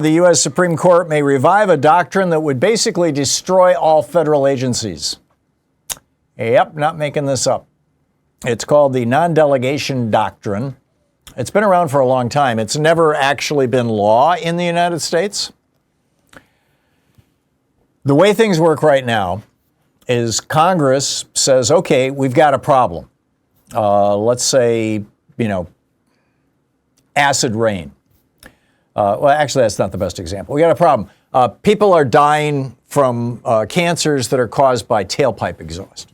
The U.S. Supreme Court may revive a doctrine that would basically destroy all federal agencies. Yep, not making this up. It's called the non-delegation doctrine. It's been around for a long time. It's never actually been law in the United States. The way things work right now is Congress says, okay, we've got a problem. Let's say, acid rain. Well, actually, that's not the best example. We got a problem. People are dying from cancers that are caused by tailpipe exhaust.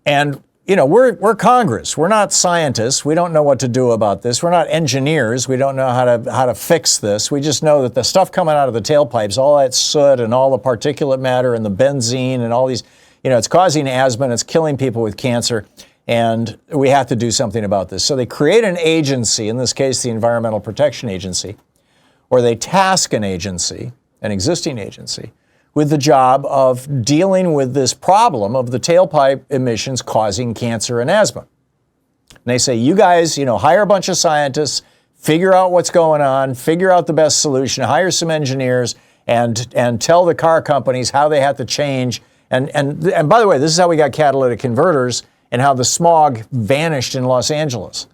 And, we're Congress. We're not scientists. We don't know what to do about this. We're not engineers. We don't know how to fix this. We just know that the stuff coming out of the tailpipes, all that soot and all the particulate matter and the benzene and all these, it's causing asthma and it's killing people with cancer. And we have to do something about this. So they create an agency, in this case, the Environmental Protection Agency, or they task an agency, an existing agency, with the job of dealing with this problem of the tailpipe emissions causing cancer and asthma. And they say, you guys, hire a bunch of scientists, figure out what's going on, figure out the best solution, hire some engineers, and tell the car companies how they have to change. And by the way, this is how we got catalytic converters and how the smog vanished in Los Angeles.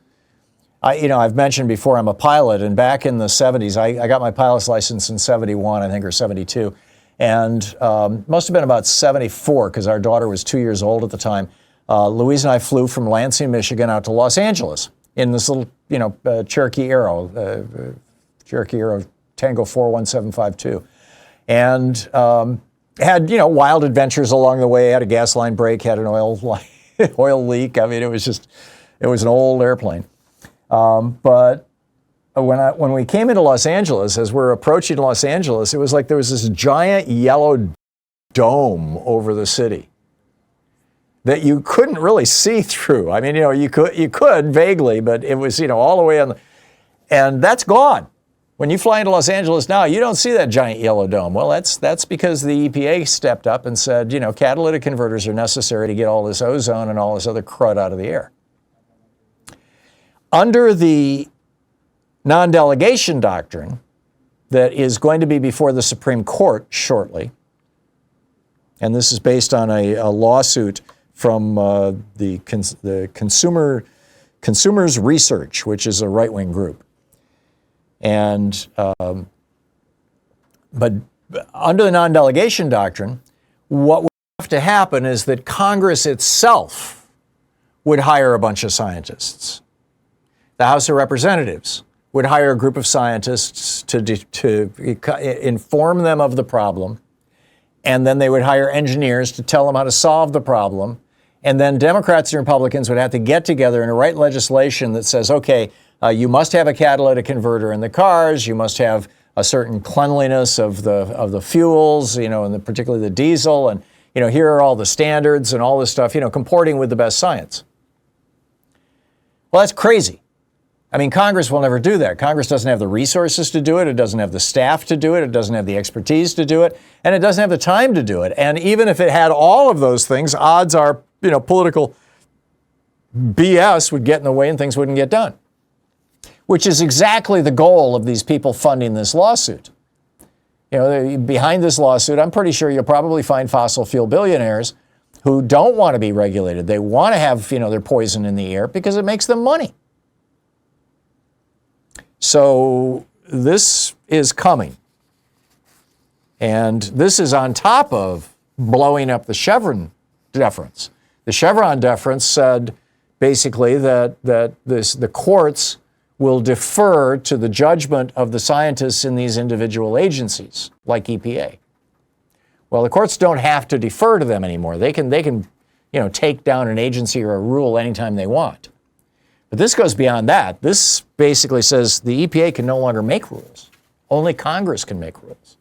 I've mentioned before I'm a pilot, and back in the 70s, I got my pilot's license in 71, I think, or 72, and must have been about 74, because our daughter was 2 years old at the time. Louise and I flew from Lansing, Michigan, out to Los Angeles in this little, Cherokee Aero Tango 41752, and had, wild adventures along the way. Had a gas line break, had an oil leak. I mean, it was an old airplane. But when we came into Los Angeles, as we're approaching Los Angeles, it was like there was this giant yellow dome over the city that you couldn't really see through. I mean, you could vaguely, but it was, all the way on and that's gone. When you fly into Los Angeles now, you don't see that giant yellow dome. Well, that's because the EPA stepped up and said, catalytic converters are necessary to get all this ozone and all this other crud out of the air. Under the non-delegation doctrine that is going to be before the Supreme Court shortly, and this is based on a lawsuit from the Consumers Research, which is a right-wing group. And but under the non-delegation doctrine, what would have to happen is that Congress itself would hire a bunch of scientists. The House of Representatives would hire a group of scientists to inform them of the problem, and then they would hire engineers to tell them how to solve the problem. And then Democrats and Republicans would have to get together and write legislation that says, okay, you must have a catalytic converter in the cars. You must have a certain cleanliness of the fuels, and particularly the diesel. And, here are all the standards and all this stuff, comporting with the best science. Well, that's crazy. I mean, Congress will never do that. Congress doesn't have the resources to do it. It doesn't have the staff to do it. It doesn't have the expertise to do it. And it doesn't have the time to do it. And even if it had all of those things, odds are, political BS would get in the way and things wouldn't get done. Which is exactly the goal of these people funding this lawsuit. Behind this lawsuit, I'm pretty sure you'll probably find fossil fuel billionaires who don't want to be regulated. They want to have, their poison in the air because it makes them money. So this is coming. And this is on top of blowing up the Chevron deference. The Chevron deference said basically that the courts will defer to the judgment of the scientists in these individual agencies, like EPA. Well, the courts don't have to defer to them anymore. They can take down an agency or a rule anytime they want. But this goes beyond that. This basically says the EPA can no longer make rules. Only Congress can make rules.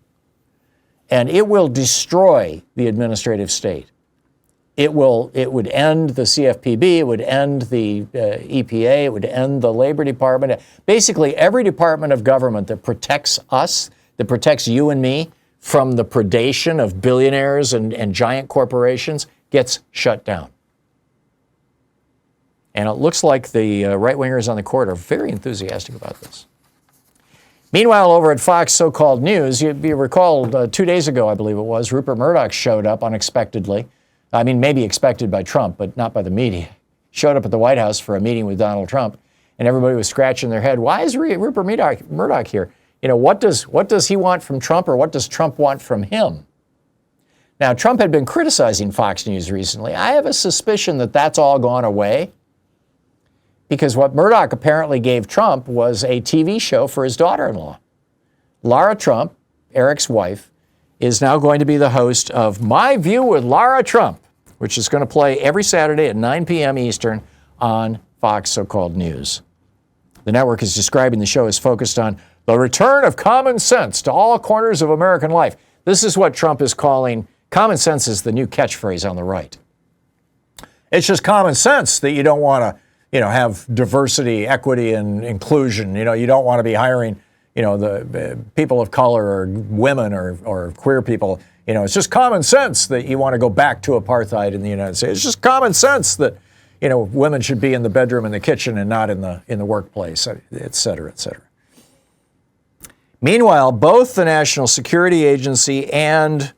And it will destroy the administrative state. It would end the CFPB, it would end the EPA, it would end the Labor Department. Basically, every department of government that protects us, that protects you and me from the predation of billionaires and giant corporations gets shut down. And it looks like the right-wingers on the court are very enthusiastic about this. Meanwhile, over at Fox so-called News, you recall 2 days ago, I believe it was, Rupert Murdoch showed up unexpectedly. I mean, maybe expected by Trump, but not by the media. Showed up at the White House for a meeting with Donald Trump, and everybody was scratching their head. Why is Rupert Murdoch here? You know, what does he want from Trump, or what does Trump want from him? Now, Trump had been criticizing Fox News recently. I have a suspicion that that's all gone away, because what Murdoch apparently gave Trump was a TV show for his daughter-in-law. Lara Trump, Eric's wife, is now going to be the host of My View with Lara Trump, which is going to play every Saturday at 9 p.m. Eastern on Fox so-called News. The network is describing the show as focused on the return of common sense to all corners of American life. This is what Trump is calling common sense, is the new catchphrase on the right. It's just common sense that you don't want to, have diversity, equity, and inclusion. You don't want to be hiring, the people of color or women or queer people. It's just common sense that you want to go back to apartheid in the United States. It's just common sense that, women should be in the bedroom and the kitchen and not in the workplace, et cetera, et cetera. Meanwhile, both the National Security Agency and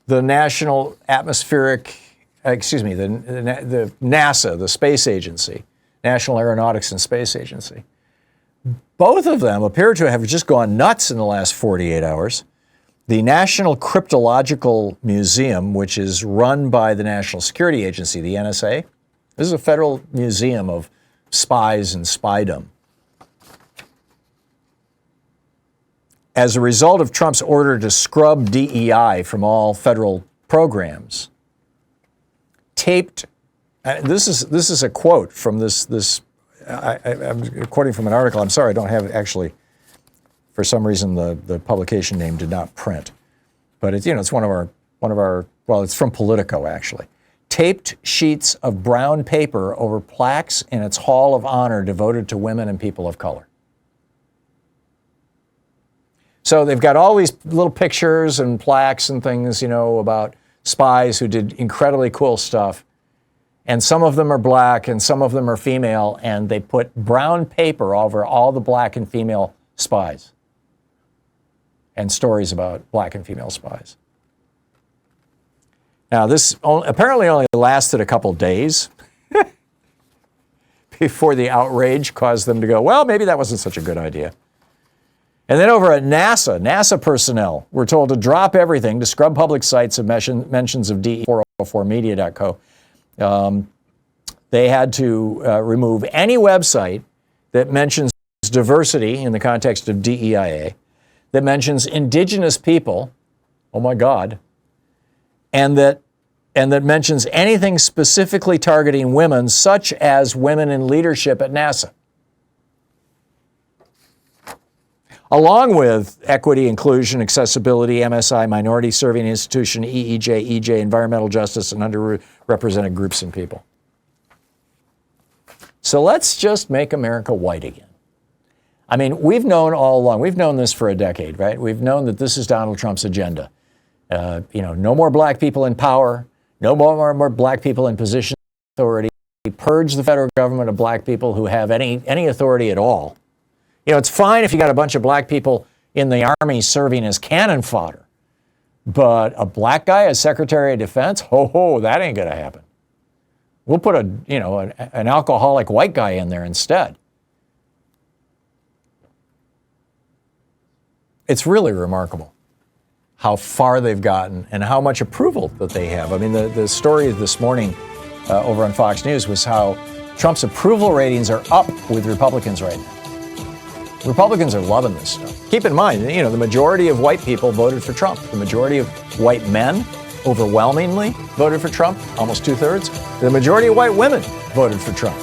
the National Atmospheric, the NASA, the space agency, National Aeronautics and Space Agency, both of them appear to have just gone nuts in the last 48 hours. The National Cryptological Museum, which is run by the National Security Agency, the NSA, this is a federal museum of spies and spydom. As a result of Trump's order to scrub DEI from all federal programs, taped, this is a quote from I'm quoting from an article. I'm sorry, I don't have it actually. For some reason, the publication name did not print, but it's it's one of our well, it's from Politico actually. Taped sheets of brown paper over plaques in its Hall of Honor devoted to women and people of color. So they've got all these little pictures and plaques and things, about spies who did incredibly cool stuff. And some of them are black and some of them are female, and they put brown paper over all the black and female spies and stories about black and female spies. Now, this apparently only lasted a couple days before the outrage caused them to go, well, maybe that wasn't such a good idea. And then over at NASA personnel were told to drop everything, to scrub public sites of mentions of DE404media.co. They had to remove any website that mentions diversity in the context of DEIA, that mentions indigenous people, oh my God, and that mentions anything specifically targeting women, such as women in leadership at NASA. Along with equity, inclusion, accessibility, MSI, minority serving institution, EEJ, EJ, environmental justice, and underrepresented groups and people. So let's just make America white again. I mean, we've known all along, we've known this for a decade, right? We've known that this is Donald Trump's agenda. No more black people in power, no more black people in positions of authority. Purge the federal government of black people who have any authority at all. It's fine if you got a bunch of black people in the Army serving as cannon fodder, but a black guy as Secretary of Defense, that ain't gonna happen. We'll put an alcoholic white guy in there instead. It's really remarkable how far they've gotten and how much approval that they have. I mean, the story this morning over on Fox News was how Trump's approval ratings are up with Republicans right now. Republicans are loving this stuff. Keep in mind, the majority of white people voted for Trump. The majority of white men overwhelmingly voted for Trump, almost 2/3. The majority of white women voted for Trump.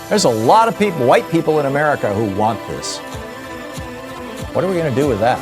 There's a lot of people, white people in America, who want this. What are we going to do with that?